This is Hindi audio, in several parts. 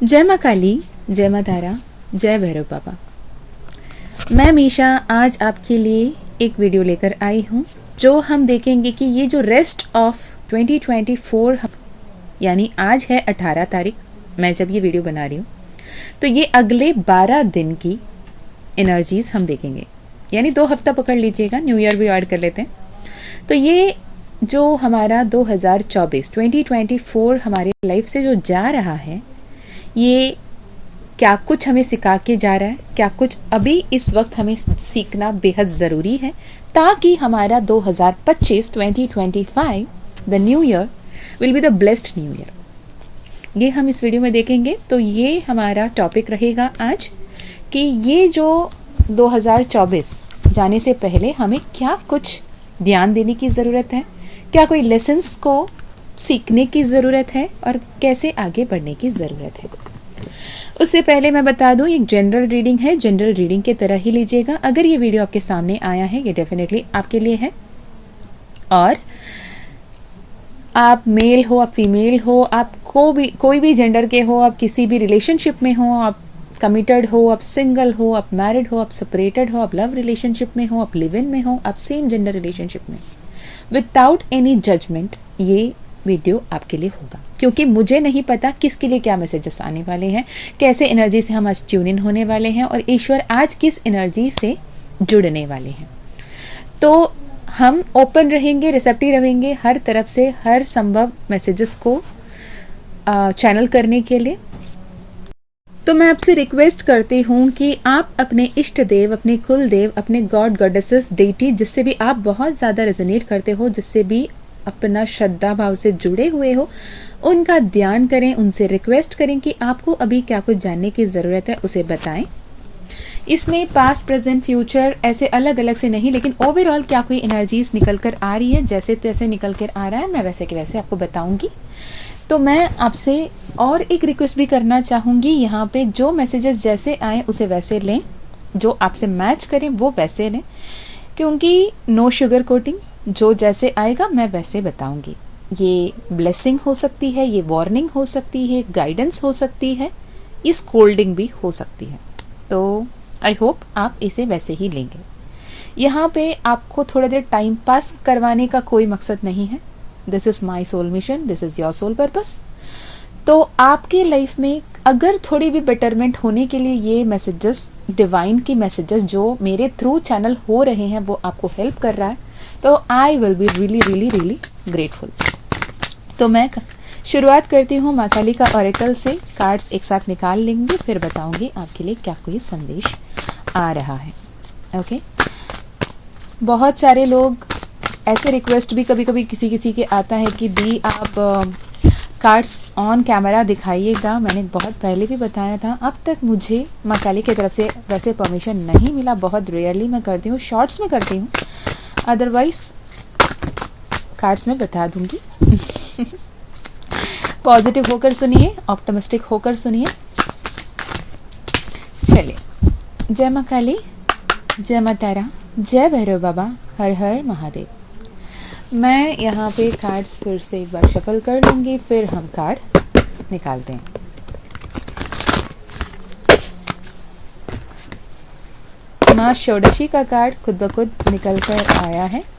जय माँ काली, जय माँ तारा, जय भैरव बाबा। मैं मीशा आज आपके लिए एक वीडियो लेकर आई हूँ जो हम देखेंगे कि ये जो रेस्ट ऑफ 2024 यानी आज है 18 तारीख, मैं जब ये वीडियो बना रही हूँ, तो ये अगले 12 दिन की एनर्जीज हम देखेंगे। यानी 2 हफ्ता पकड़ लीजिएगा, न्यू ईयर भी ऐड कर लेते हैं। तो ये जो हमारा 2024 हमारे लाइफ से जो जा रहा है, ये क्या कुछ हमें सिखा के जा रहा है, क्या कुछ अभी इस वक्त हमें सीखना बेहद ज़रूरी है ताकि हमारा 2025 the new year will be the blessed new year. ये हम इस वीडियो में देखेंगे। तो ये हमारा टॉपिक रहेगा आज कि ये जो 2024 जाने से पहले हमें क्या कुछ ध्यान देने की ज़रूरत है, क्या कोई लेसन्स को सीखने की ज़रूरत है और कैसे आगे बढ़ने की ज़रूरत है। उससे पहले मैं बता दूं, एक जनरल रीडिंग है, जनरल रीडिंग के तरह ही लीजिएगा। अगर ये वीडियो आपके सामने आया है, ये डेफिनेटली आपके लिए है। और आप मेल हो, आप फीमेल हो, आप कोई भी जेंडर के हो, आप किसी भी रिलेशनशिप में हो, आप कमिटेड हो, आप सिंगल हो, आप मैरिड हो, आप सेपरेटेड हो, आप लव रिलेशनशिप में हो, आप लिव इन में हो, आप सेम जेंडर रिलेशनशिप में, विदाउट एनी जजमेंट ये वीडियो आपके लिए होगा। क्योंकि मुझे नहीं पता किसके लिए क्या मैसेजेस आने वाले हैं, कैसे एनर्जी से हम आज ट्यून इन होने वाले हैं और ईश्वर आज किस एनर्जी से जुड़ने वाले हैं। तो हम ओपन रहेंगे, रिसेप्टिव रहेंगे हर तरफ से, हर संभव मैसेजेस को चैनल करने के लिए। तो मैं आपसे रिक्वेस्ट करती हूँ कि आप अपने इष्ट देव, अपने कुल देव, अपने गॉड गॉडेसेस, डेटी, जिससे भी आप बहुत ज़्यादा रेजोनेट करते हो, जिससे भी अपना श्रद्धा भाव से जुड़े हुए हो, उनका ध्यान करें, उनसे रिक्वेस्ट करें कि आपको अभी क्या कुछ जानने की ज़रूरत है, उसे बताएं। इसमें पास्ट, प्रेजेंट, फ्यूचर ऐसे अलग अलग से नहीं, लेकिन ओवरऑल क्या कोई एनर्जीज निकल कर आ रही है, जैसे तैसे निकल कर आ रहा है, मैं वैसे के वैसे आपको बताऊंगी। तो मैं आपसे और एक रिक्वेस्ट भी करना चाहूँगी, यहाँ पे जो मैसेजेस जैसे आए उसे वैसे लें, जो आपसे मैच करें वो वैसे लें, क्योंकि नो शुगर कोटिंग, जो जैसे आएगा मैं वैसे बताऊंगी। ये ब्लेसिंग हो सकती है, ये वार्निंग हो सकती है, गाइडेंस हो सकती है, ये स्कोल्डिंग भी हो सकती है। तो आई होप आप इसे वैसे ही लेंगे। यहाँ पे आपको थोड़ा देर टाइम पास करवाने का कोई मकसद नहीं है। This is my soul mission, this is your soul purpose. तो आपके लाइफ में अगर थोड़ी भी बेटरमेंट होने के लिए ये मैसेजेस, डिवाइन की मैसेजेस जो मेरे थ्रू चैनल हो रहे हैं, वो आपको हेल्प कर रहा है, तो आई will be really really really grateful. तो मैं शुरुआत करती हूँ माँ काली का ऑरेकल से। कार्ड्स एक साथ निकाल लेंगे, फिर बताऊंगी आपके लिए क्या कोई संदेश आ रहा है। ओके। बहुत सारे लोग ऐसे रिक्वेस्ट भी कभी कभी किसी के आता है कि दी आप कार्ड्स ऑन कैमरा दिखाइएगा। मैंने बहुत पहले भी बताया था, अब तक मुझे माँ काली की तरफ से वैसे परमिशन नहीं मिला। बहुत रेयरली मैं करती हूँ, शॉर्ट्स में करती हूँ, अदरवाइज कार्ड्स में बता दूंगी। पॉजिटिव होकर सुनिए, ऑप्टिमिस्टिक होकर सुनिए। चलिए, जय माँ काली, जय माँ तारा, जय भैरव बाबा, हर हर महादेव। मैं यहाँ पे कार्ड्स फिर से एक बार शफल कर लूँगी, फिर हम कार्ड निकालते हैं। माँ षोडशी का कार्ड खुद ब खुद निकल कर आया है।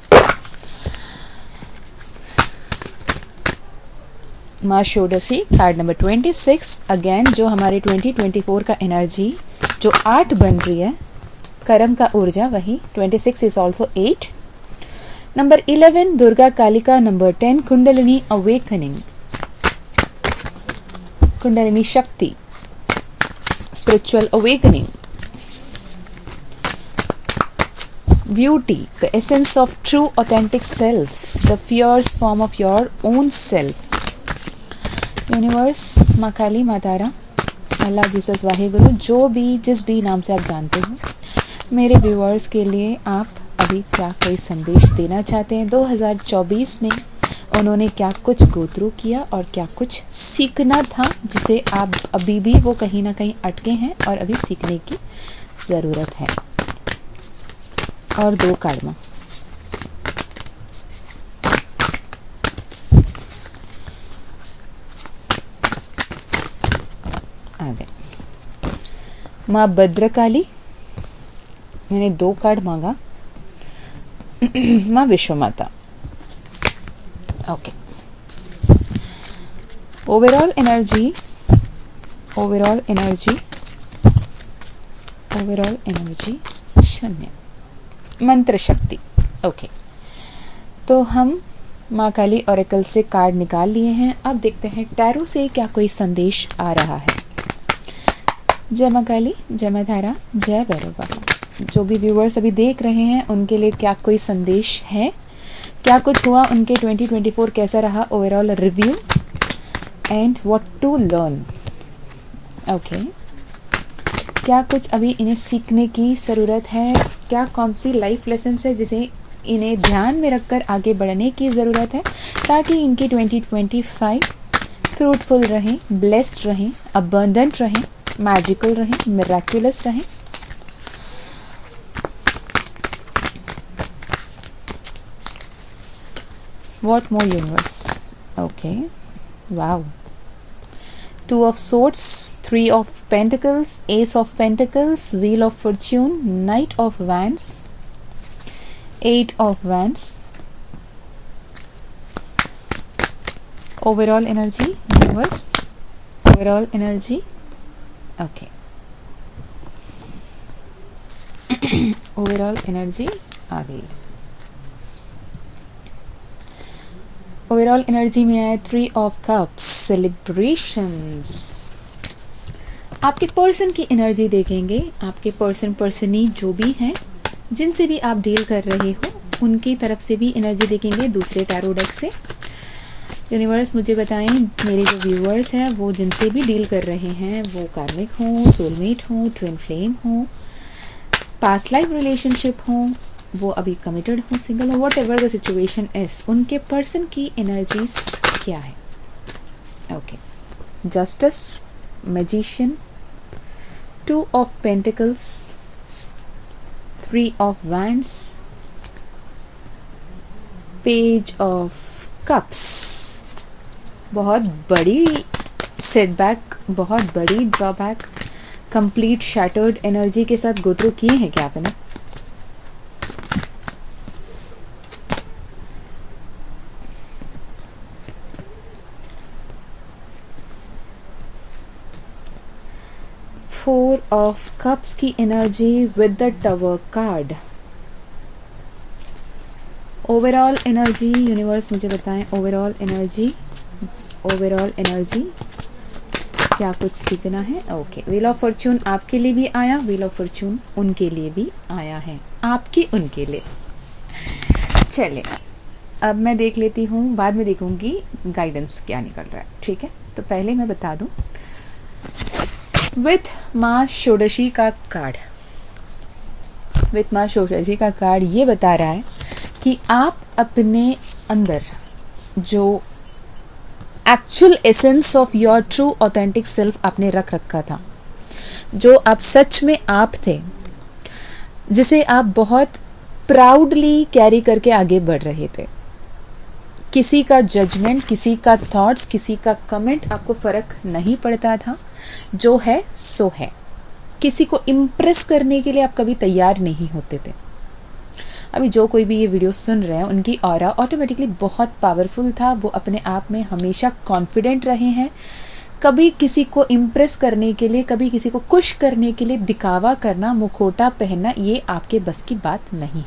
माँ षोडशी कार्ड नंबर 26। अगेन जो हमारे 2024 का एनर्जी जो 8 बन रही है, कर्म का ऊर्जा, वही 26 is also 8। Number 11 Durga Kalika. Number 10 kundalini awakening, kundalini shakti, spiritual awakening, beauty, the essence of true authentic self, the fierce form of your own self. Universe, माँ काली, माँ तारा, अल्लाह, जीसस, वाहेगुरु, जो भी जिस भी नाम से आप जानते हो, मेरे व्यूअर्स के लिए आप अभी क्या कोई संदेश देना चाहते हैं। 2024 में उन्होंने क्या कुछ गो थ्रू किया और क्या कुछ सीखना था, जिसे आप अभी भी वो कहीं ना कहीं अटके हैं और अभी सीखने की ज़रूरत है। और 2 कार्ड। आ गए। माँ भद्रकाली, मैंने 2 कार्ड मांगा। माँ विश्व माता। Okay, overall energy, overall energy, overall energy 0, मंत्र शक्ति। ओके, तो हम माँ काली ऑरेकल से कार्ड निकाल लिए हैं। अब देखते हैं टैरो से क्या कोई संदेश आ रहा है। जय माँ काली, जय माँ तारा, जय भैरव बाबा। जो भी व्यूअर्स अभी देख रहे हैं उनके लिए क्या कोई संदेश है, क्या कुछ हुआ, उनके 2024 कैसा रहा, overall review and what to learn. Okay, क्या कुछ अभी इन्हें सीखने की ज़रूरत है, क्या कौन सी लाइफ लेसन्स है जिसे इन्हें ध्यान में रखकर आगे बढ़ने की ज़रूरत है, ताकि इनके 2025 फ्रूटफुल रहें, ब्लेस्ड रहें, अबंडेंट रहें, मैजिकल रहें, मिराक्युलस रहें। What more universe? Okay, wow. 2 of Swords, 3 of Pentacles, Ace of Pentacles, Wheel of Fortune, Knight of Wands, 8 of Wands. Overall energy, universe. Overall energy. Okay. Overall energy आ गई। ओवरऑल एनर्जी में आए 3 ऑफ कप्स, सेलिब्रेशंस। आपके पर्सन की एनर्जी देखेंगे, आपके पर्सनी जो भी हैं, जिनसे भी आप डील कर रहे हो, उनकी तरफ से भी एनर्जी देखेंगे दूसरे टैरो डेक से। यूनिवर्स मुझे बताएं, मेरे जो व्यूअर्स हैं वो जिनसे भी डील कर रहे हैं, वो कार्मिक हों, सोलमेट हों, ट्विन फ्लेम हों, पास्ट लाइफ रिलेशनशिप हों, वो अभी कमिटेड हो, सिंगल हो, what ever the situation is, उनके पर्सन की एनर्जीज क्या है। Okay, justice, magician, 2 of pentacles, 3 of wands, page of cups. बहुत बड़ी सेटबैक, बहुत बड़ी ड्रॉबैक, कंप्लीट शैटर्ड एनर्जी के साथ गो थ्रू किए हैं क्या आपने। फोर ऑफ कप्स की energy with the tower card. Overall energy, universe मुझे बताएं, ओवरऑल एनर्जी, ओवरऑल एनर्जी क्या कुछ सीखना है। ओके, व्हील ऑफ फॉर्चून आपके लिए भी आया, व्हील ऑफ फॉर्चून उनके लिए भी आया है, आपके उनके लिए। चलिए अब मैं देख लेती हूँ, बाद में देखूँगी गाइडेंस क्या निकल रहा है, ठीक है। तो पहले मैं बता दूँ, विथ माँ षोडशी का कार्ड, विथ माँ षोडशी का कार्ड ये बता रहा है कि आप अपने अंदर जो actual essence of your true authentic self आपने रख रखा था, जो आप सच में आप थे, जिसे आप बहुत प्राउडली कैरी करके आगे बढ़ रहे थे। किसी का जजमेंट, किसी का थॉट्स, किसी का कमेंट आपको फ़र्क नहीं पड़ता था, जो है सो है। किसी को इम्प्रेस करने के लिए आप कभी तैयार नहीं होते थे। अभी जो कोई भी ये वीडियो सुन रहे हैं, उनकी ऑरा ऑटोमेटिकली बहुत पावरफुल था, वो अपने आप में हमेशा कॉन्फिडेंट रहे हैं। कभी किसी को इम्प्रेस करने के लिए, कभी किसी को खुश करने के लिए दिखावा करना, मुखौटा पहनना, ये आपके बस की बात नहीं है।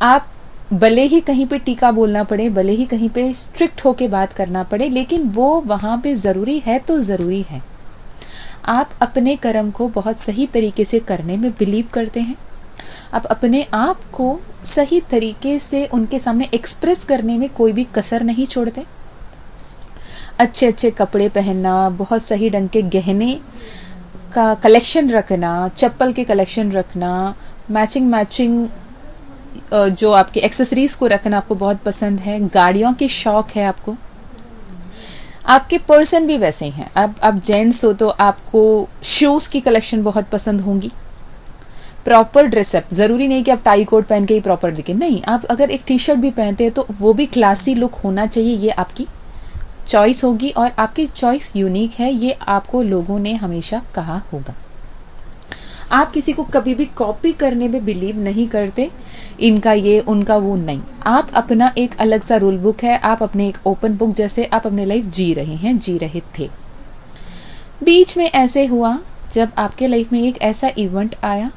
आप भले ही कहीं पे टीका बोलना पड़े, भले ही कहीं पे स्ट्रिक्ट होके बात करना पड़े, लेकिन वो वहाँ पे ज़रूरी है तो ज़रूरी है। आप अपने कर्म को बहुत सही तरीके से करने में बिलीव करते हैं। आप अपने आप को सही तरीके से उनके सामने एक्सप्रेस करने में कोई भी कसर नहीं छोड़ते। अच्छे अच्छे कपड़े पहनना, बहुत सही ढंग के गहने का कलेक्शन रखना, चप्पल के कलेक्शन रखना, मैचिंग जो आपके एक्सेसरीज़ को रखना आपको बहुत पसंद है। गाड़ियों के शौक़ है आपको। आपके पर्सन भी वैसे ही हैं। अब आप जेंट्स हो तो आपको शूज़ की कलेक्शन बहुत पसंद होंगी। प्रॉपर ड्रेसअप, ज़रूरी नहीं कि आप टाई कोट पहन के ही प्रॉपर दिखें, नहीं, आप अगर एक टी शर्ट भी पहनते हैं तो वो भी क्लासी लुक होना चाहिए, ये आपकी चॉइस होगी और आपकी चॉइस यूनिक है, ये आपको लोगों ने हमेशा कहा होगा। आप किसी को कभी भी कॉपी करने में बिलीव नहीं करते, इनका ये उनका वो नहीं। आप अपना एक अलग सा रूल बुक है, आप अपने एक ओपन बुक जैसे आप अपनी लाइफ जी रहे हैं, जी रहे थे। बीच में ऐसे हुआ जब आपके लाइफ में एक ऐसा इवेंट आया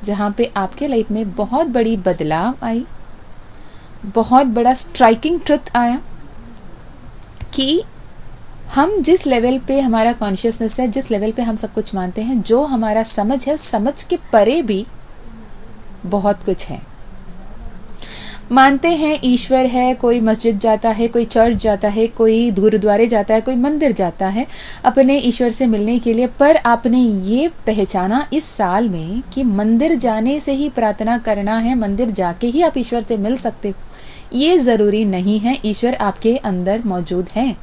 जहाँ पे आपके लाइफ में बहुत बड़ी बदलाव आई, बहुत बड़ा स्ट्राइकिंग ट्रुथ आया कि हम जिस लेवल पे हमारा कॉन्शियसनेस है, जिस लेवल पे हम सब कुछ मानते हैं, जो हमारा समझ है, समझ के परे भी बहुत कुछ है। मानते हैं ईश्वर है, कोई मस्जिद जाता है, कोई चर्च जाता है, कोई गुरुद्वारे जाता है, कोई मंदिर जाता है अपने ईश्वर से मिलने के लिए, पर आपने ये पहचाना इस साल में कि मंदिर जाने से ही प्रार्थना करना है, मंदिर जाके ही आप ईश्वर से मिल सकते हो, ये ज़रूरी नहीं है। ईश्वर आपके अंदर मौजूद है।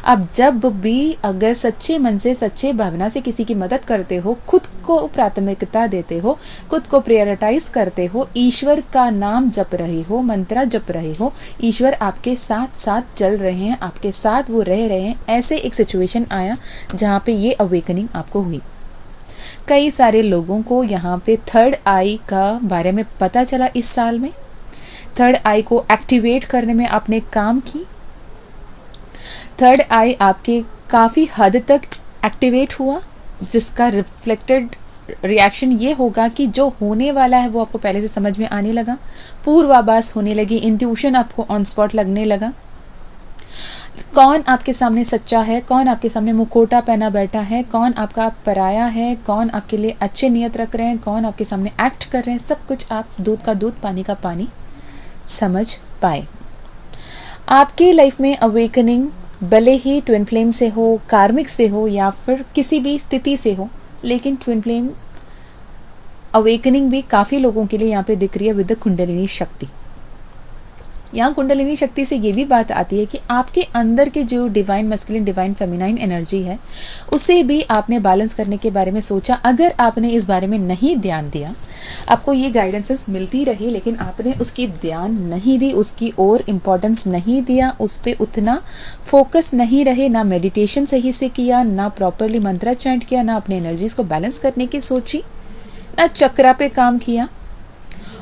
अब जब भी अगर सच्चे मन से, सच्चे भावना से किसी की मदद करते हो, खुद को प्राथमिकता देते हो, खुद को प्रायोरिटाइज करते हो, ईश्वर का नाम जप रहे हो, मंत्र जप रहे हो, ईश्वर आपके साथ साथ चल रहे हैं, आपके साथ वो रह रहे हैं, ऐसे एक सिचुएशन आया जहाँ पे ये अवेकनिंग आपको हुई। कई सारे लोगों को यहाँ पे थर्ड आई का बारे में पता चला इस साल में। थर्ड आई को एक्टिवेट करने में आपने काम की। थर्ड आई आपके काफ़ी हद तक एक्टिवेट हुआ, जिसका रिफ्लेक्टेड रिएक्शन ये होगा कि जो होने वाला है वो आपको पहले से समझ में आने लगा, पूर्वाभास होने लगी, इंट्यूशन आपको ऑन स्पॉट लगने लगा। कौन आपके सामने सच्चा है, कौन आपके सामने मुखौटा पहना बैठा है, कौन आपका पराया है, कौन आपके लिए अच्छे नियत रख रहे हैं, कौन आपके सामने एक्ट कर रहे हैं, सब कुछ आप दूध का दूध पानी का पानी समझ पाए। आपकी लाइफ में अवेकनिंग भले ही ट्विन फ्लेम से हो, कार्मिक से हो, या फिर किसी भी स्थिति से हो, लेकिन ट्विन फ्लेम अवेकनिंग भी काफ़ी लोगों के लिए यहाँ पे दिख रही है विद द कुंडलिनी शक्ति। यहाँ कुंडलिनी शक्ति से ये भी बात आती है कि आपके अंदर के जो divine masculine, divine feminine energy है, उसे भी आपने बैलेंस करने के बारे में सोचा। अगर आपने इस बारे में नहीं ध्यान दिया, आपको ये गाइडेंसेस मिलती रही लेकिन आपने उसकी ध्यान नहीं दी, उसकी ओर इम्पोर्टेंस नहीं दिया, उस पर उतना फोकस नहीं रहे, ना मेडिटेशन सही से किया, ना प्रॉपरली मंत्र चैंट किया, ना अपने एनर्जीज को बैलेंस करने की सोची, ना चक्रा पे काम किया,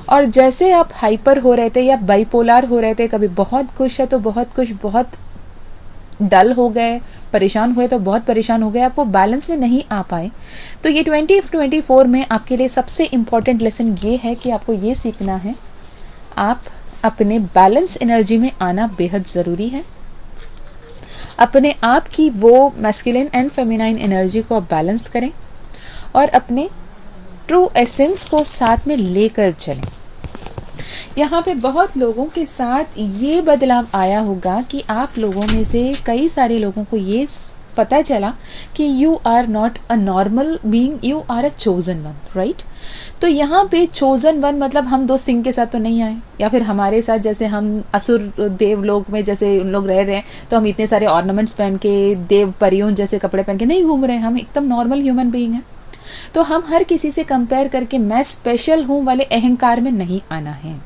और जैसे आप हाइपर हो रहे थे या बाइपोलर हो रहे थे, कभी बहुत खुश है तो बहुत खुश, बहुत डल हो गए, परेशान हुए तो बहुत परेशान हो गए, आप वो बैलेंस में नहीं आ पाए। तो ये 2024 में आपके लिए सबसे इम्पॉर्टेंट लेसन ये है कि आपको ये सीखना है, आप अपने बैलेंस एनर्जी में आना बेहद ज़रूरी है। अपने आप की वो मैस्कुलिन एंड फेमिनाइन एनर्जी को आप बैलेंस करें और अपने ट्रू एसेंस को साथ में लेकर चलें। यहाँ पे बहुत लोगों के साथ ये बदलाव आया होगा कि आप लोगों में से कई सारे लोगों को ये पता चला कि you are not a normal being, you are a chosen one, right. तो यहाँ पे चोजन वन मतलब हम दो सिंह के साथ तो नहीं आए, या फिर हमारे साथ जैसे हम असुर देवलोक में जैसे उन लोग रह रहे हैं तो हम इतने सारे ऑर्नामेंट्स पहन के, देव परियों जैसे कपड़े पहन के नहीं घूम रहे हैं, हम एकदम नॉर्मल ह्यूमन बीइंग हैं। तो हम हर किसी से कंपेयर करके मैं स्पेशल हूँ वाले अहंकार में नहीं आना है।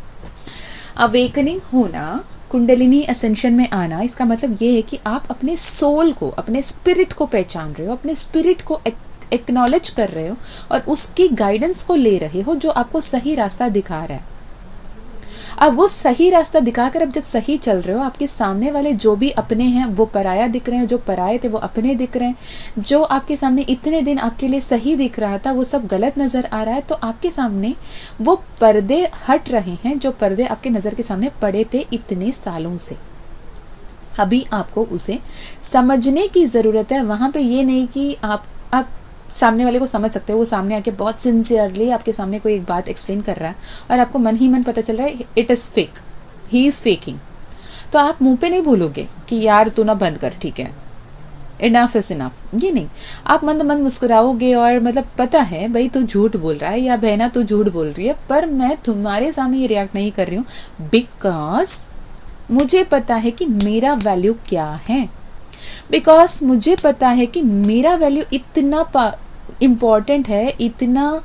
अवेकनिंग होना, कुंडलिनी असेंशन में आना, इसका मतलब ये है कि आप अपने सोल को, अपने स्पिरिट को पहचान रहे हो, अपने स्पिरिट को एक्नॉलेज कर रहे हो और उसकी गाइडेंस को ले रहे हो, जो आपको सही रास्ता दिखा रहा है। अब वो सही रास्ता दिखाकर अब जब सही चल रहे हो, आपके सामने वाले जो भी अपने हैं वो पराया दिख रहे हैं, जो पराये थे वो अपने दिख रहे हैं, जो आपके सामने इतने दिन आपके लिए सही दिख रहा था वो सब गलत नज़र आ रहा है। तो आपके सामने वो पर्दे हट रहे हैं, जो पर्दे आपके नज़र के सामने पड़े थे इतने सालों से। अभी आपको उसे समझने की ज़रूरत है। वहाँ पे ये नहीं कि आप सामने वाले को समझ सकते हो, वो सामने आके बहुत सिंसियरली आपके सामने कोई एक बात एक्सप्लेन कर रहा है और आपको मन ही मन पता चल रहा है it is fake, he is faking. तो आप मुंह पे नहीं बोलोगे कि यार तू ना बंद कर, ठीक है, इनफ इज इनफ, ये नहीं। आप मंद मंद मुस्कुराओगे और मतलब पता है भाई तू झूठ बोल रहा है या बहना तू झूठ बोल रही है, पर मैं तुम्हारे सामने ये रिएक्ट नहीं कर रही हूँ बिकॉज मुझे पता है कि मेरा वैल्यू क्या है, बिकॉज मुझे पता है कि मेरा वैल्यू इतना इम्पॉर्टेंट है, इतना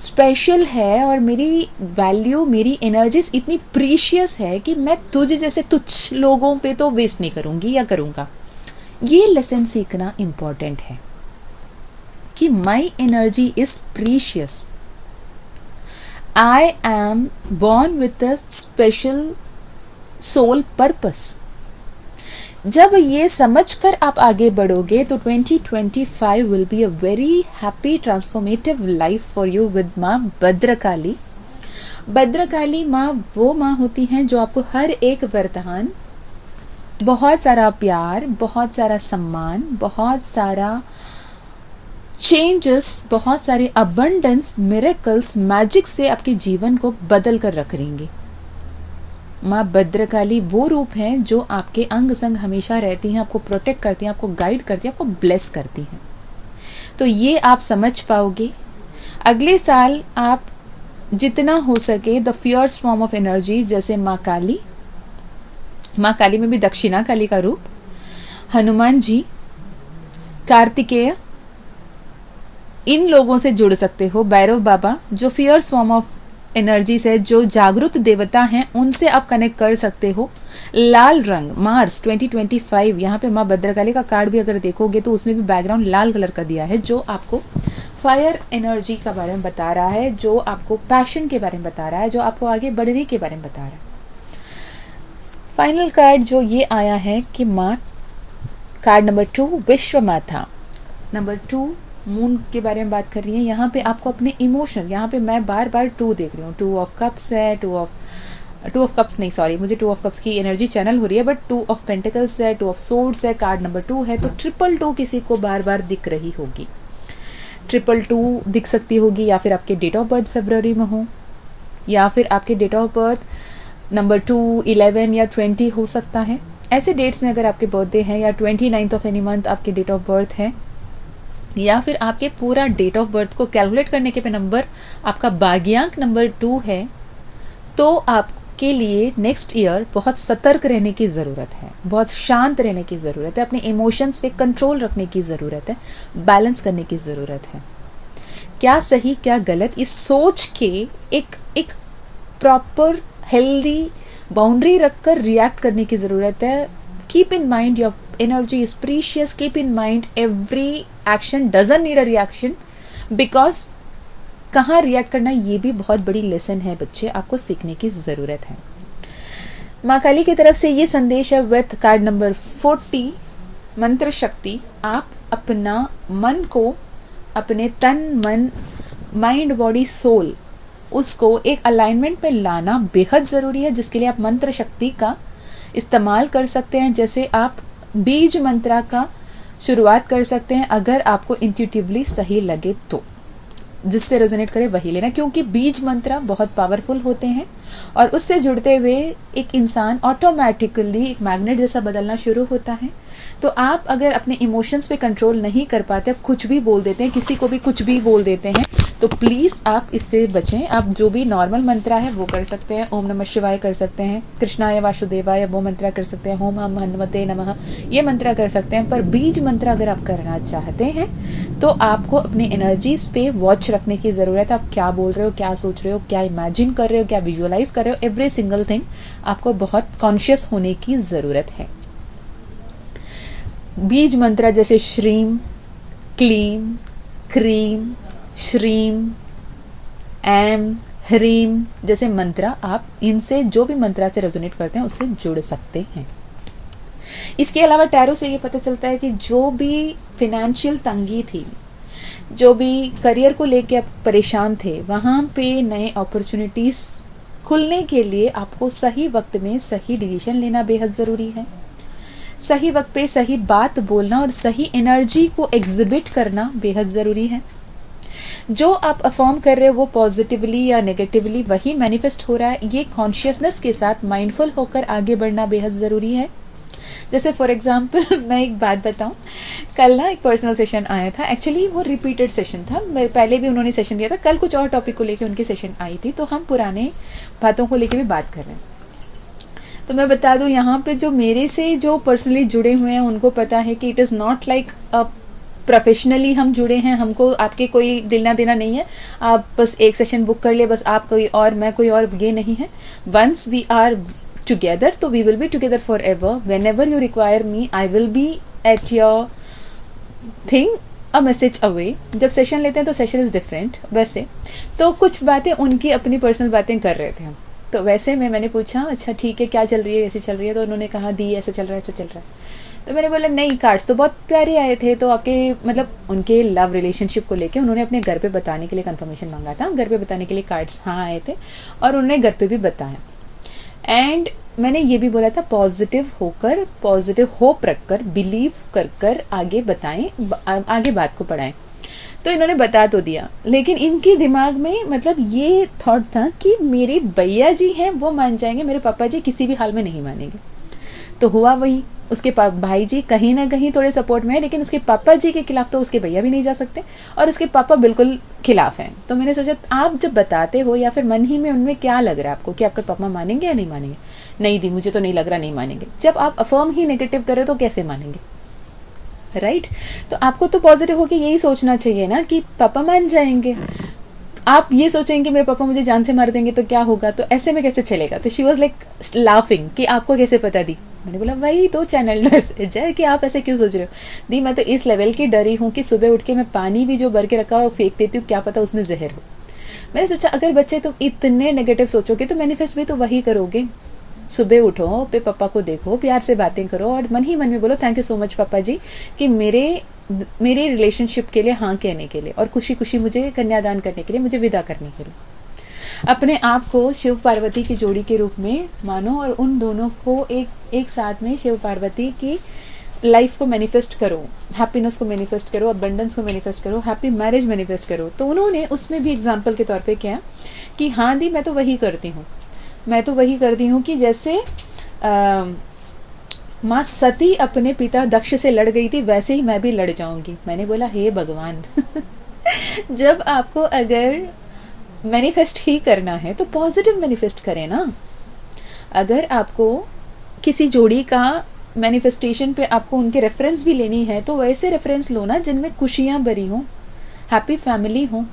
स्पेशल है और मेरी वैल्यू, मेरी एनर्जीज इतनी प्रीशियस है कि मैं तुझ जैसे तुच्छ लोगों पे तो वेस्ट नहीं करूँगी या करूँगा। ये लेसन सीखना इम्पॉर्टेंट है कि my energy is precious, I am born with a special soul purpose. जब ये समझकर आप आगे बढ़ोगे तो 2025 will be a very happy transformative life for you with Maa Bhadrakali. Bhadrakali माँ वो माँ होती हैं जो आपको हर एक वरदान, बहुत सारा प्यार, बहुत सारा सम्मान, बहुत सारा चेंजेस, बहुत सारे अबंडेंस, मिरेकल्स, मैजिक से आपके जीवन को बदल कर रख देंगे। माँ भद्रकाली वो रूप हैं जो आपके अंग संग हमेशा रहती हैं, आपको प्रोटेक्ट करती हैं, आपको गाइड करती हैं, आपको ब्लेस करती हैं। तो ये आप समझ पाओगे। अगले साल आप जितना हो सके the fierce form of energy, जैसे माँ काली, माँ काली में भी दक्षिणा काली का रूप, हनुमान जी, कार्तिकेय, इन लोगों से जुड़ सकते हो। भैरव बाबा जो फियर्स फॉर्म ऑफ एनर्जी से, जो जागरूक देवता हैं, उनसे आप कनेक्ट कर सकते हो। लाल रंग, मार्स 2025, यहाँ पे माँ भद्रकाली का कार्ड भी अगर देखोगे तो उसमें भी बैकग्राउंड लाल कलर का दिया है, जो आपको फायर एनर्जी के बारे में बता रहा है, जो आपको पैशन के बारे में बता रहा है, जो आपको आगे बढ़ने के बारे में बता रहा है। फाइनल कार्ड जो ये आया है कि माँ, कार्ड नंबर 2 विश्व माता, नंबर 2 मून के बारे में बात कर रही है। यहाँ पे आपको अपने इमोशन, यहाँ पे मैं बार बार 2 देख रही हूँ, 2 ऑफ कप्स है, 2 ऑफ कप्स नहीं, सॉरी, मुझे 2 ऑफ कप्स की एनर्जी चैनल हो रही है, बट 2 ऑफ पेंटिकल्स है, 2 ऑफ सोर्ड्स है, कार्ड नंबर 2 है। तो 222 किसी को बार बार दिख रही होगी, 222 दिख सकती होगी, या फिर आपके डेट ऑफ बर्थ फरवरी में हो, या फिर आपके डेट ऑफ बर्थ नंबर 2, 11 या 20 हो सकता है। ऐसे डेट्स में अगर आपके बर्थडे हैं, या 29 ऑफ एनी मंथ आपके डेट ऑफ बर्थ है, या फिर आपके पूरा डेट ऑफ बर्थ को कैलकुलेट करने के पे नंबर आपका भाग्यांक नंबर 2 है, तो आपके लिए नेक्स्ट ईयर बहुत सतर्क रहने की ज़रूरत है, बहुत शांत रहने की ज़रूरत है, अपने इमोशंस पे कंट्रोल रखने की ज़रूरत है, बैलेंस करने की ज़रूरत है। क्या सही क्या गलत, इस सोच के एक प्रॉपर हेल्दी बाउंड्री रखकर रिएक्ट करने की ज़रूरत है। Keep in mind your energy is precious, keep in mind every action doesn't need a reaction, because कहाँ रिएक्ट करना, ये भी बहुत बड़ी लेसन है बच्चे, आपको सीखने की ज़रूरत है। माँ काली की तरफ से ये संदेश है विथ कार्ड नंबर 40 मंत्र शक्ति। आप अपना मन को, अपने तन मन, माइंड, बॉडी, सोल, उसको एक अलाइनमेंट में लाना बेहद ज़रूरी है, जिसके लिए आप मंत्र शक्ति का इस्तेमाल कर सकते हैं। जैसे आप बीज मंत्रा का शुरुआत कर सकते हैं, अगर आपको इंट्यूटिवली सही लगे तो, जिससे रेजोनेट करे वही लेना, क्योंकि बीज मंत्र बहुत पावरफुल होते हैं और उससे जुड़ते हुए एक इंसान ऑटोमेटिकली एक मैग्नेट जैसा बदलना शुरू होता है। तो आप अगर अपने इमोशंस पे कंट्रोल नहीं कर पाते, आप कुछ भी बोल देते हैं, किसी को भी कुछ भी बोल देते हैं, तो प्लीज़ आप इससे बचें। आप जो भी नॉर्मल मंत्रा है वो कर सकते हैं, ओम नमः शिवाय कर सकते हैं, कृष्णाय वासुदेवाय वो मंत्रा कर सकते हैं, ओम हम हनुमते नमः ये मंत्रा कर सकते हैं। पर बीज मंत्रा अगर आप करना चाहते हैं तो आपको अपने एनर्जीज पे वॉच रखने की ज़रूरत है। आप क्या बोल रहे हो, क्या सोच रहे हो, क्या इमेजिन कर रहे हो, क्या विजुअलाइज कर रहे हो, एवरी सिंगल थिंग आपको बहुत कॉन्शियस होने की ज़रूरत है। बीज मंत्रा जैसे श्रीम, क्लीम, क्रीम, श्रीम, एम, ह्रीम जैसे मंत्रा, आप इनसे जो भी मंत्रा से रेजोनेट करते हैं उससे जुड़ सकते हैं। इसके अलावा टैरो से ये पता चलता है कि जो भी फिनेंशियल तंगी थी, जो भी करियर को लेके आप परेशान थे, वहाँ पे नए अपॉर्चुनिटीज़ खुलने के लिए आपको सही वक्त में सही डिसीजन लेना बेहद ज़रूरी है। सही वक्त पे सही बात बोलना और सही एनर्जी को एग्जिबिट करना बेहद ज़रूरी है। जो आप अफर्म कर रहे हो वो पॉजिटिवली या नेगेटिवली वही मैनिफेस्ट हो रहा है। ये कॉन्शियसनेस के साथ माइंडफुल होकर आगे बढ़ना बेहद ज़रूरी है। जैसे फॉर एग्जांपल मैं एक बात बताऊं, कल ना एक पर्सनल सेशन आया था, एक्चुअली वो रिपीटेड सेशन था, मेरे पहले भी उन्होंने सेशन दिया था, कल कुछ और टॉपिक को लेके उनकी सेशन आई थी, तो हम पुराने बातों को लेके भी बात कर रहे हैं। तो मैं बता दूं, यहाँ पे जो मेरे से जो पर्सनली जुड़े हुए हैं उनको पता है कि it is not like a professionally हम जुड़े हैं, हमको आपके कोई लेना देना नहीं है, आप बस एक सेशन बुक कर ले, बस आप कोई और मैं कोई और, ये नहीं है. वंस वी आर टुगेदर तो we will be together for ever. Whenever you require me I will be at your thing, a message away. जब सेशन लेते हैं तो सेशन इज़ डिफरेंट. वैसे तो कुछ बातें उनकी अपनी पर्सनल बातें कर रहे थे हम. तो वैसे मैंने पूछा अच्छा ठीक है क्या चल रही है, ऐसे चल रही है. तो उन्होंने कहा दी ऐसे चल रहा है, ऐसे चल रहा है. तो मैंने बोला नहीं, कार्ड्स तो बहुत प्यारे आए थे. तो आपके मतलब उनके लव रिलेशनशिप को लेके उन्होंने अपने घर पे बताने के लिए कंफर्मेशन मांगा था. घर पे बताने के लिए कार्ड्स हाँ आए थे और उन्होंने घर पे भी बताया. एंड मैंने ये भी बोला था पॉजिटिव होकर, पॉजिटिव होप रखकर, बिलीव कर कर आगे बताएं, आगे बात को बढ़ाएं. तो इन्होंने बता तो दिया, लेकिन इनके दिमाग में मतलब ये थॉट था कि मेरे भैया जी हैं वो मान जाएंगे, मेरे पापा जी किसी भी हाल में नहीं मानेंगे. तो हुआ वही. उसके भाई जी कहीं ना कहीं थोड़े सपोर्ट में है, लेकिन उसके पापा जी के खिलाफ तो उसके भैया भी नहीं जा सकते और उसके पापा बिल्कुल खिलाफ हैं. तो मैंने सोचा आप जब बताते हो या फिर मन ही में उनमें क्या लग रहा है आपको कि आपके पापा मानेंगे या नहीं मानेंगे. नहीं दी मुझे तो नहीं लग रहा नहीं मानेंगे. जब आप अफर्म ही नेगेटिव करें तो कैसे मानेंगे, राइट. तो आपको तो पॉजिटिव होकर यही सोचना चाहिए ना कि पापा मान जाएंगे. आप ये सोचेंगे कि मेरे पापा मुझे जान से मार देंगे तो क्या होगा, तो ऐसे में कैसे चलेगा. तो शी वॉज लाइक लाफिंग कि आपको कैसे पता दी. मैंने बोला वही तो चैनल मैसेज है कि आप ऐसे क्यों सोच रहे हो. दी मैं तो इस लेवल की डरी हूँ कि सुबह उठ के मैं पानी भी जो भर के रखा हो फेंक देती हूँ, क्या पता उसमें जहर हो. मैंने सोचा अगर बच्चे तुम इतने नेगेटिव सोचोगे तो मैनिफेस्ट भी तो वही करोगे. सुबह उठो, पे पापा को देखो, प्यार से बातें करो और मन ही मन में बोलो थैंक यू सो मच पापा जी कि मेरे रिलेशनशिप के लिए हाँ कहने के लिए और खुशी खुशी मुझे कन्यादान करने के लिए, मुझे विदा करने के लिए. अपने आप को शिव पार्वती की जोड़ी के रूप में मानो और उन दोनों को एक साथ में शिव पार्वती की लाइफ को मैनिफेस्ट करो, हैप्पीनेस को मैनिफेस्ट करो, अबंडेंस को मैनिफेस्ट करो, हैप्पी मैरिज मैनिफेस्ट करो. तो उन्होंने उसमें भी एग्जाम्पल के तौर पे क्या कि हाँ दी मैं तो वही करती हूँ, मैं तो वही करती हूँ कि जैसे माँ सती अपने पिता दक्ष से लड़ गई थी वैसे ही मैं भी लड़ जाऊंगी. मैंने बोला हे भगवान जब आपको अगर मैनिफेस्ट ही करना है तो पॉजिटिव मैनिफेस्ट करें ना. अगर आपको किसी जोड़ी का मैनिफेस्टेशन पे आपको उनके रेफरेंस भी लेनी है तो वैसे रेफरेंस लो ना जिनमें खुशियाँ भरी हों, हैप्पी फैमिली हो.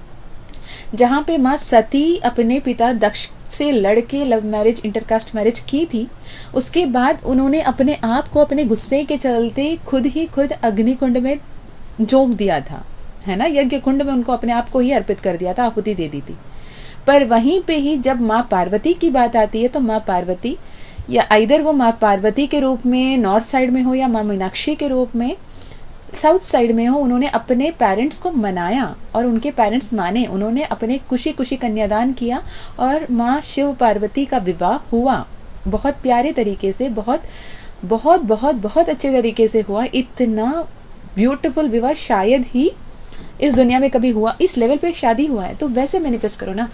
जहाँ पे माँ सती अपने पिता दक्ष से लड़ के लव मैरिज, इंटरकास्ट मैरिज की थी, उसके बाद उन्होंने अपने आप को अपने गुस्से के चलते खुद अग्निकुंड में झोंक दिया था, है ना. यज्ञ कुंड में उनको अपने आप को ही अर्पित कर दिया था, आहुति दे दी थी. पर वहीं पे ही जब माँ पार्वती की बात आती है तो माँ पार्वती या आइदर वो माँ पार्वती के रूप में नॉर्थ साइड में हो या माँ मीनाक्षी के रूप में साउथ साइड में हो, उन्होंने अपने पेरेंट्स को मनाया और उनके पेरेंट्स माने, उन्होंने अपने खुशी खुशी कन्यादान किया और माँ शिव पार्वती का विवाह हुआ बहुत प्यारे तरीके से, बहुत बहुत बहुत बहुत अच्छे तरीके से हुआ. इतना ब्यूटीफुल विवाह शायद ही इस दुनिया में कभी हुआ. इस लेवल पे शादी हुआ है तो वैसे मैनिफेस्ट करो ना.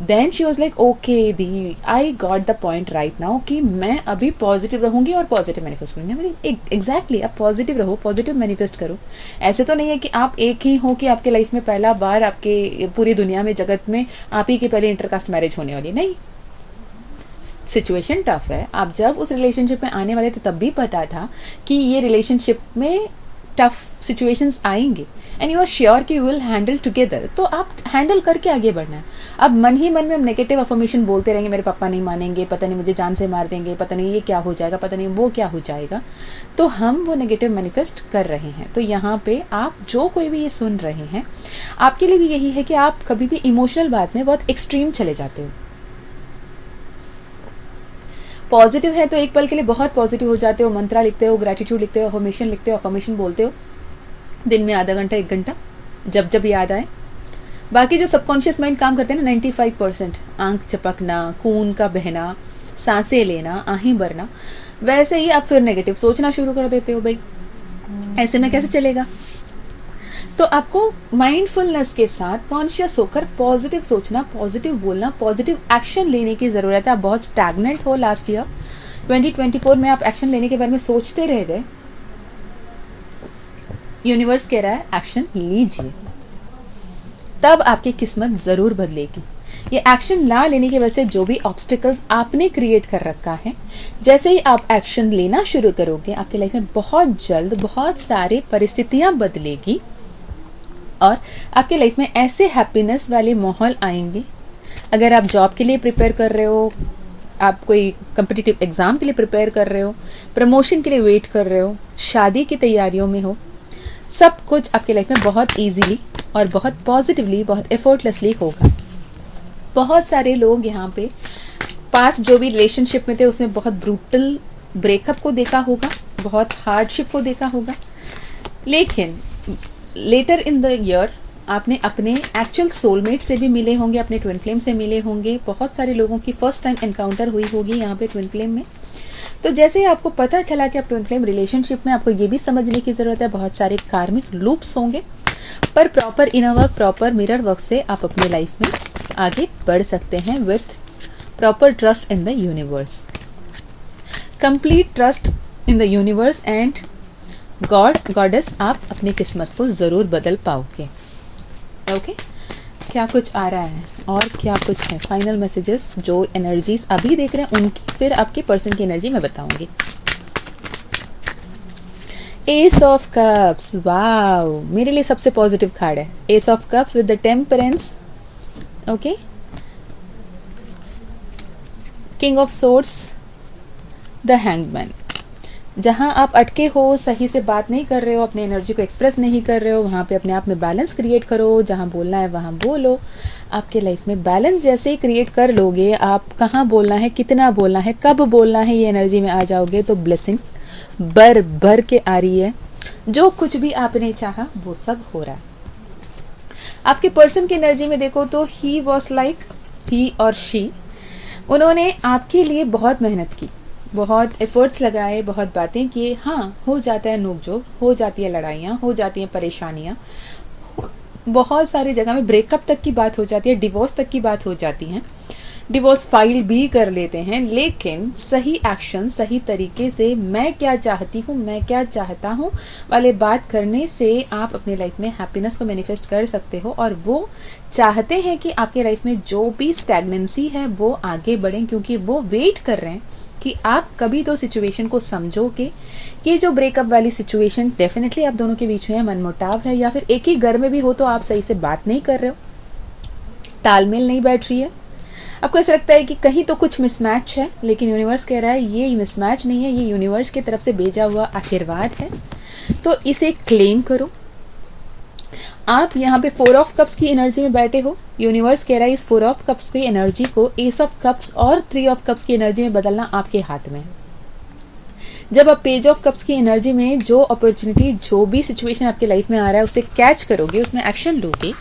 Then she was like okay दी I got the point right now कि मैं अभी पॉजिटिव रहूँगी और पॉजिटिव मैनिफेस्ट करूँगी. मैंने एग्जैक्टली आप पॉजिटिव रहो, पॉजिटिव मैनिफेस्ट करो. ऐसे तो नहीं है कि आप एक ही हो कि आपके लाइफ में पहला बार आपके पूरी दुनिया में जगत में आप ही की पहले इंटरकास्ट मैरिज होने वाली, नहीं. सिचुएशन टफ है. आप जब उस रिलेशनशिप में आने वाले थे तब भी पता था कि ये रिलेशनशिप में टफ सिचुएशंस आएंगे एंड यू आर श्योर कि यू विल हैंडल टुगेदर. तो आप हैंडल करके आगे बढ़ना है. अब मन ही मन में हम नेगेटिव अफर्मेशन बोलते रहेंगे, मेरे पापा नहीं मानेंगे, पता नहीं मुझे जान से मार देंगे, पता नहीं ये क्या हो जाएगा, पता नहीं वो क्या हो जाएगा, तो हम वो नेगेटिव मैनिफेस्ट कर रहे हैं. तो यहाँ पे आप जो कोई भी ये सुन रहे हैं, आपके लिए भी यही है कि आप कभी भी इमोशनल बात में बहुत एक्सट्रीम चले जाते हो. पॉजिटिव है तो एक पल के लिए बहुत पॉजिटिव हो जाते हो, मंत्रा लिखते हो, ग्रैटिट्यूड लिखते हो, अफर्मेशन लिखते हो, अफर्मेशन बोलते हो दिन में आधा घंटा 1 घंटा जब जब याद आए. बाकी जो सबकॉन्शियस माइंड काम करते हैं ना 95%, आंख चपकना, खून का बहना, सांसें लेना, आहें भरना, वैसे ही आप फिर नेगेटिव सोचना शुरू कर देते हो. भाई ऐसे में कैसे चलेगा. तो आपको माइंडफुलनेस के साथ कॉन्शियस होकर पॉजिटिव सोचना, पॉजिटिव बोलना, पॉजिटिव एक्शन लेने की ज़रूरत है. आप बहुत स्टैग्नेंट हो लास्ट ईयर 2024 में, आप एक्शन लेने के बारे में सोचते रह गए. यूनिवर्स कह रहा है एक्शन लीजिए, तब आपकी किस्मत ज़रूर बदलेगी. ये एक्शन ना लेने की वजह से जो भी ऑब्स्टिकल्स आपने क्रिएट कर रखा है, जैसे ही आप एक्शन लेना शुरू करोगे आपकी लाइफ में बहुत जल्द बहुत सारी परिस्थितियाँ बदलेगी और आपके लाइफ में ऐसे हैप्पीनेस वाले माहौल आएंगे। अगर आप जॉब के लिए प्रिपेयर कर रहे हो, आप कोई कम्पिटिटिव एग्ज़ाम के लिए प्रिपेयर कर रहे हो, प्रमोशन के लिए वेट कर रहे हो, शादी की तैयारियों में हो, सब कुछ आपके लाइफ में बहुत ईजीली और बहुत पॉजिटिवली, बहुत एफर्टलेसली होगा। बहुत सारे लोग यहाँ पे पास जो भी रिलेशनशिप में थे उसमें बहुत ब्रूटल ब्रेकअप को देखा होगा, बहुत हार्डशिप को देखा होगा, लेकिन लेटर इन द ईयर आपने अपने एक्चुअल सोलमेट से भी मिले होंगे, अपने ट्विन फ्लेम से मिले होंगे। बहुत सारे लोगों की फर्स्ट टाइम एनकाउंटर हुई होगी यहाँ पे ट्विन फ्लेम में। तो जैसे ही आपको पता चला कि आप ट्विन फ्लेम रिलेशनशिप में, आपको ये भी समझने की ज़रूरत है बहुत सारे कार्मिक लूप्स होंगे, पर proper inner work, proper mirror work से आप अपने लाइफ में आगे बढ़ सकते हैं with proper trust in the universe, complete trust in the universe and God goddess. आप अपनी किस्मत को ज़रूर बदल पाओगे। ओके, क्या कुछ आ रहा है और क्या कुछ है फाइनल मैसेजेस जो एनर्जीज अभी देख रहे हैं उनकी, फिर आपके पर्सन की एनर्जी मैं बताऊंगी। एस ऑफ कप्स, वाओ, मेरे लिए सबसे पॉजिटिव कार्ड है S of cups with the temperance. Okay, king of swords, the hangman. जहाँ आप अटके हो, सही से बात नहीं कर रहे हो, अपने एनर्जी को एक्सप्रेस नहीं कर रहे हो, वहाँ पे अपने आप में बैलेंस क्रिएट करो। जहाँ बोलना है वहाँ बोलो। आपके लाइफ में बैलेंस जैसे ही क्रिएट कर लोगे, आप कहाँ बोलना है, कितना बोलना है, कब बोलना है, ये एनर्जी में आ जाओगे तो ब्लेसिंग्स भर भर के आ रही है। जो कुछ भी आपने चाहा वो सब हो रहा है। आपके पर्सन की एनर्जी में देखो तो ही वॉज लाइक, ही और शी, उन्होंने आपके लिए बहुत मेहनत की, बहुत एफर्ट्स लगाए, बहुत बातें किए। हाँ, हो जाता है नोक-झोंक, हो जाती है लड़ाइयाँ, हो जाती हैं परेशानियाँ, बहुत सारी जगह में ब्रेकअप तक की बात हो जाती है, डिवोर्स तक की बात हो जाती है, डिवोर्स फाइल भी कर लेते हैं। लेकिन सही एक्शन, सही तरीके से मैं क्या चाहती हूँ, मैं क्या चाहता हूँ वाले बात करने से आप अपने लाइफ में हैप्पीनेस को मैनिफेस्ट कर सकते हो। और वो चाहते हैं कि आपके लाइफ में जो भी स्टैग्नेंसी है वो आगे बढ़ें, क्योंकि वो वेट कर रहे हैं कि आप कभी तो सिचुएशन को समझोगे। ये जो ब्रेकअप वाली सिचुएशन डेफिनेटली आप दोनों के बीच में है, मनमुटाव है, या फिर एक ही घर में भी हो तो आप सही से बात नहीं कर रहे हो, तालमेल नहीं बैठ रही है, आपको ऐसा लगता है कि कहीं तो कुछ मिसमैच है, लेकिन यूनिवर्स कह रहा है ये मिसमैच नहीं है, ये यूनिवर्स की तरफ से भेजा हुआ आशीर्वाद है। तो इसे क्लेम करो। आप यहाँ पे 4 ऑफ कप्स की एनर्जी में बैठे हो, यूनिवर्स कह रहा है इस 4 ऑफ कप्स की एनर्जी को एस ऑफ कप्स और 3 ऑफ कप्स की एनर्जी में बदलना आपके हाथ में है। जब आप पेज ऑफ कप्स की एनर्जी में जो अपॉर्चुनिटी, जो भी सिचुएशन आपके लाइफ में आ रहा है उसे कैच करोगे, उसमें एक्शन लोगे,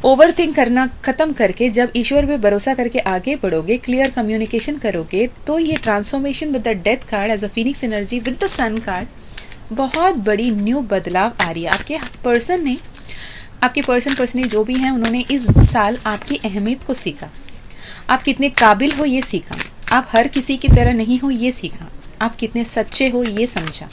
ओवरथिंक करना खत्म करके जब ईश्वर पे भरोसा करके आगे बढ़ोगे, क्लियर कम्युनिकेशन करोगे, तो ये transformation with the death card as a phoenix energy with the sun card, बहुत बड़ी न्यू बदलाव आ रही है। आपके पर्सन ने, आपके पर्सन जो भी हैं, उन्होंने इस साल आपकी अहमियत को सीखा, आप कितने काबिल हो ये सीखा, आप हर किसी की तरह नहीं हो ये सीखा, आप कितने सच्चे हो ये समझा,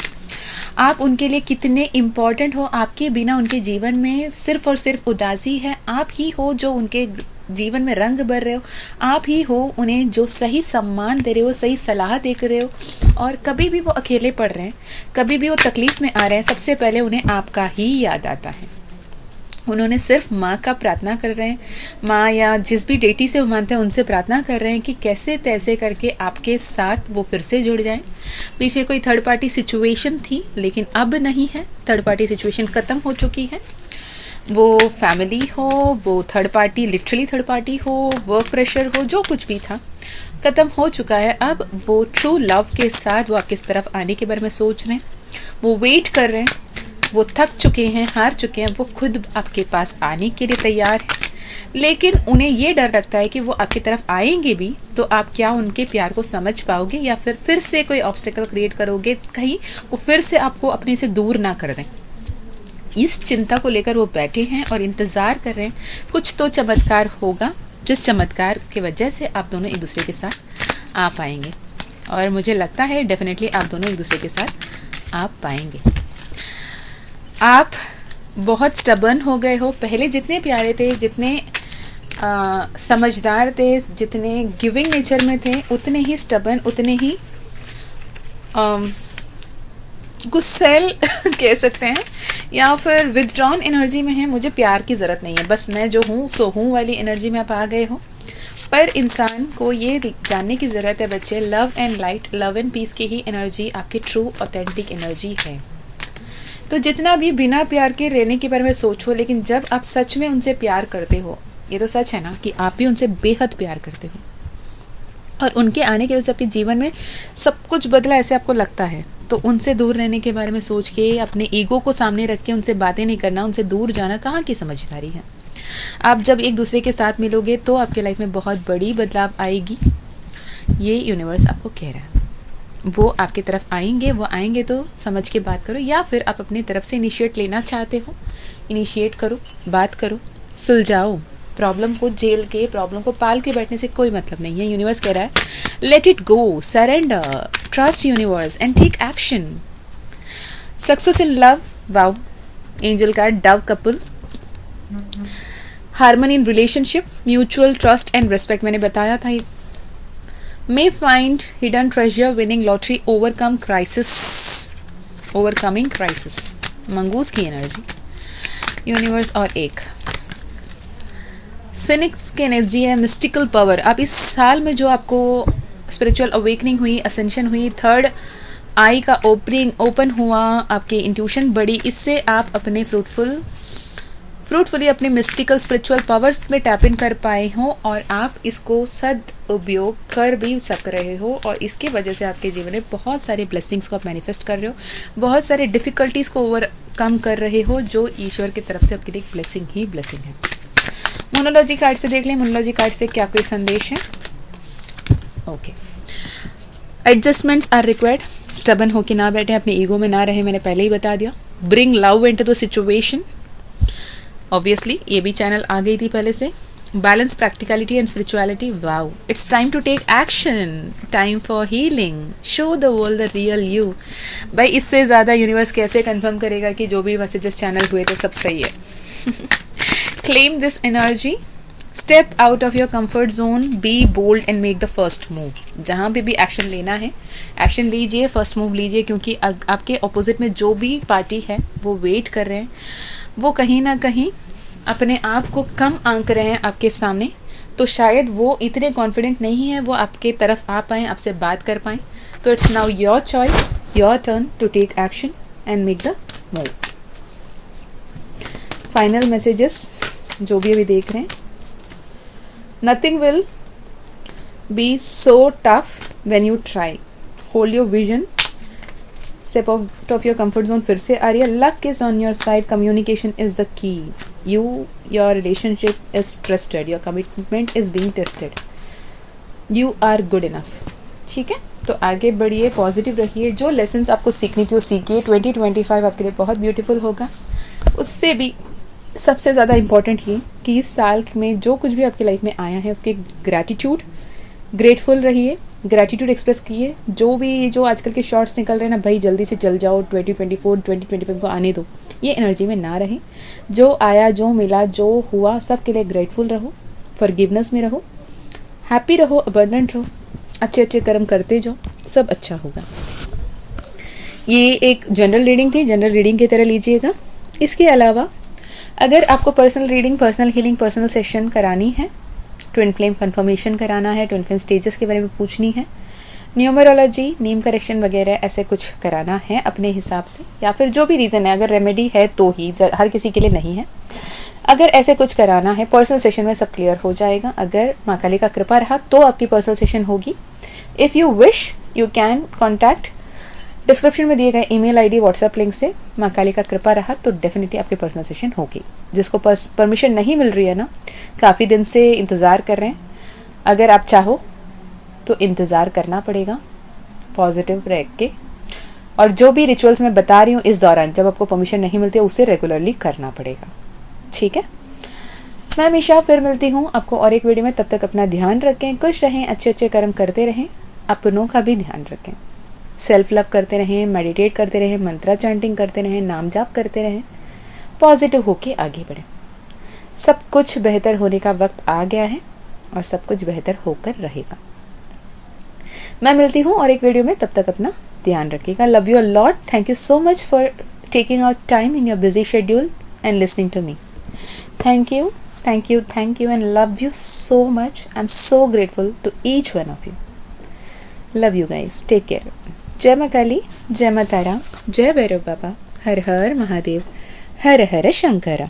आप उनके लिए कितने इम्पॉर्टेंट हो, आपके बिना उनके जीवन में सिर्फ और सिर्फ उदासी है, आप ही हो जो उनके जीवन में रंग भर रहे हो, आप ही हो उन्हें जो सही सम्मान दे रहे हो, सही सलाह दे रहे हो। और कभी भी वो अकेले पड़ रहे हैं, कभी भी वो तकलीफ़ में आ रहे हैं, सबसे पहले उन्हें आपका ही याद आता है। उन्होंने सिर्फ माँ का प्रार्थना कर रहे हैं, माँ या जिस भी डेटी से वो मानते हैं उनसे प्रार्थना कर रहे हैं कि कैसे तैसे करके आपके साथ वो फिर से जुड़ जाएं। पीछे कोई थर्ड पार्टी सिचुएशन थी, लेकिन अब नहीं है, थर्ड पार्टी सिचुएशन ख़त्म हो चुकी है। वो फैमिली हो, वो third party, literally third party हो, वर्क प्रेशर हो, जो कुछ भी था ख़त्म हो चुका है। अब वो ट्रू लव के साथ वो आपकी तरफ आने के बारे में सोच रहे हैं, वो वेट कर रहे हैं, वो थक चुके हैं, हार चुके हैं, वो खुद आपके पास आने के लिए तैयार है। लेकिन उन्हें ये डर लगता है कि वो आपकी तरफ आएंगे भी तो आप क्या उनके प्यार को समझ पाओगे, या फिर से कोई ऑब्स्टेकल क्रिएट करोगे, कहीं वो फिर से आपको अपने से दूर ना कर दें। इस चिंता को लेकर वो बैठे हैं और इंतज़ार कर रहे हैं कुछ तो चमत्कार होगा, जिस चमत्कार की वजह से आप दोनों एक दूसरे के साथ आ पाएंगे। और मुझे लगता है डेफिनेटली आप दोनों एक दूसरे के साथ आ पाएंगे। आप बहुत स्टबर्न हो गए हो, पहले जितने प्यारे थे, जितने समझदार थे, जितने गिविंग नेचर में थे, उतने ही स्टबर्न, उतने ही गुस्सैल कह सकते हैं या फिर विदड्रॉन एनर्जी में है, मुझे प्यार की ज़रूरत नहीं है, बस मैं जो हूँ सो हूँ वाली एनर्जी में आप आ गए हो। पर इंसान को ये जानने की ज़रूरत है बच्चे, love and light, love and peace की ही एनर्जी आपकी ट्रू ऑथेंटिक एनर्जी है। तो जितना भी बिना प्यार के रहने के बारे में सोचो, लेकिन जब आप सच में उनसे प्यार करते हो, ये तो सच है ना कि आप भी उनसे बेहद प्यार करते हो, और उनके आने की वजह से आपके जीवन में सब कुछ बदला ऐसे आपको लगता है, तो उनसे दूर रहने के बारे में सोच के, अपने ईगो को सामने रख के उनसे बातें नहीं करना, उनसे दूर जाना कहाँ की समझदारी है। आप जब एक दूसरे के साथ मिलोगे तो आपके लाइफ में बहुत बड़ी बदलाव आएगी, ये यूनिवर्स आपको कह रहा है। वो आपकी तरफ आएंगे, वो आएंगे तो समझ के बात करो, या फिर आप अपनी तरफ से इनिशिएट लेना चाहते हो, इनिशिएट करो, बात करो, सुलझाओ। प्रॉब्लम को झेल के, प्रॉब्लम को पाल के बैठने से कोई मतलब नहीं है। यूनिवर्स कह रहा है let it go, surrender, trust universe and take action. Success in love, wow, angel card, dove couple, harmony in relationship, mutual trust and respect, मैंने बताया था। May find hidden treasure, winning lottery, overcome crisis, overcoming crisis, mongoose की एनर्जी यूनिवर्स। और एक स्फिनिक्स की एनर्जी है, मिस्टिकल पावर। आप इस साल में जो आपको स्पिरिचुअल अवेकनिंग हुई, असेंशन हुई, थर्ड आई का ओपन हुआ, आपकी इंट्यूशन बढ़ी, इससे आप अपने फ्रूटफुली अपने मिस्टिकल स्पिरिचुअल पावर्स में टैप इन कर पाए हो, और आप इसको सदुपयोग कर भी सक रहे हो, और इसके वजह से आपके जीवन में बहुत सारे ब्लेसिंग्स को आप मैनिफेस्ट कर रहे हो, बहुत सारे डिफ़िकल्टीज़ को ओवरकम कर रहे हो, जो ईश्वर की तरफ से आपके लिए एक ब्लेसिंग ही ब्लेसिंग है। मोनोलॉजी कार्ड से देख लें, मोनोलॉजी कार्ड से क्या कोई संदेश है। Okay, adjustments are required, stubborn हो के ना बैठे, अपने ईगो में ना रहे, मैंने पहले ही बता दिया। Bring love into the situation, obviously ये भी चैनल आ गई थी पहले से। Balance practicality and spirituality, wow, it's time to take action, time for healing, show the world the real you. भाई इससे ज़्यादा यूनिवर्स कैसे कंफर्म करेगा कि जो भी मैसेजेस चैनल हुए थे सब सही है। Claim this energy, step out of your comfort zone, be bold and make the first move. जहाँ पे भी एक्शन लेना है, एक्शन लीजिए, फर्स्ट मूव लीजिए, क्योंकि आपके ऑपोजिट में जो भी पार्टी है वो वेट कर रहे हैं, वो कहीं ना कहीं अपने आप को कम आंक रहे हैं आपके सामने, तो शायद वो इतने कॉन्फिडेंट नहीं है वो आपके तरफ आ पाएँ, आपसे बात कर पाएँ। तो it's now your choice, your turn to take action and make the move. Final messages जो भी अभी देख रहे हैं, nothing will be so tough when you try, hold your vision, step out of your comfort zone. फिर से आ रही है, luck is on your side, communication is the key, your relationship is trusted, your commitment is being tested, you are good enough. ठीक है, तो आगे बढ़िए, पॉजिटिव रहिए, जो लेसन्स आपको सीखनी थी वो सीखिए। 2025 आपके लिए बहुत ब्यूटीफुल होगा। उससे भी सबसे ज़्यादा इम्पॉर्टेंट ये कि इस साल में जो कुछ भी आपकी लाइफ में आया है उसके ग्रेटफुल रहिए, ग्रैटिट्यूड एक्सप्रेस किए। जो आजकल के शॉर्ट्स निकल रहे हैं ना, भाई जल्दी से चल जाओ, 2024-2025 को आने दो, ये एनर्जी में ना रहे। जो आया, जो मिला, जो हुआ, सब के लिए ग्रेटफुल रहो, फॉरगिवनेस में रहो, हैप्पी रहो, अबंडेंट रहो, अच्छे अच्छे कर्म करते जाओ, सब अच्छा होगा। ये एक जनरल रीडिंग थी, जनरल रीडिंग की तरह लीजिएगा। इसके अलावा अगर आपको personal reading, personal healing, personal session करानी है, ट्विन फ्लेम कन्फर्मेशन कराना है, ट्विन फ्लेम स्टेजेस के बारे में पूछनी है, न्यूमरोलॉजी, नेम करेक्शन वगैरह ऐसे कुछ कराना है अपने हिसाब से, या फिर जो भी रीज़न है, अगर रेमेडी है तो ही, हर किसी के लिए नहीं है, अगर ऐसे कुछ कराना है, पर्सनल सेशन में सब क्लियर हो जाएगा। अगर माँ काली का कृपा रहा तो आपकी पर्सनल सेशन होगी। If you wish you can contact description में दिए गए ईमेल आईडी, व्हाट्सएप लिंक से। माँ काली का कृपा रहा तो डेफिनेटली आपकी पर्सनल सेशन होगी। जिसको परमिशन नहीं मिल रही है ना, काफ़ी दिन से इंतज़ार कर रहे हैं, अगर आप चाहो तो इंतज़ार करना पड़ेगा पॉजिटिव रह के, और जो भी रिचुअल्स मैं बता रही हूँ इस दौरान जब आपको परमिशन नहीं मिलती है उसे रेगुलरली करना पड़ेगा। ठीक है, मैं हमेशा फिर मिलती हूँ आपको और एक वीडियो में। तब तक अपना ध्यान रखें, खुश रहें, अच्छे अच्छे कर्म करते रहें, अपनों का भी ध्यान रखें, सेल्फ लव करते रहें, मेडिटेट करते रहें, मंत्रा चैंटिंग करते रहें, नाम जाप करते रहें, पॉजिटिव होके आगे बढ़ें। सब कुछ बेहतर होने का वक्त आ गया है और सब कुछ बेहतर होकर रहेगा। मैं मिलती हूँ और एक वीडियो में, तब तक अपना ध्यान रखिएगा। Love you a lot, thank you so much for taking out time in your busy schedule and listening to me. Thank you, thank you, and love you so much. I'm so grateful to each one of you. Love you guys. Take care. Jai Ma Kali, Jai Ma Tara, Jai Bhairav Baba, Har Har Mahadev, Har Har Shankara.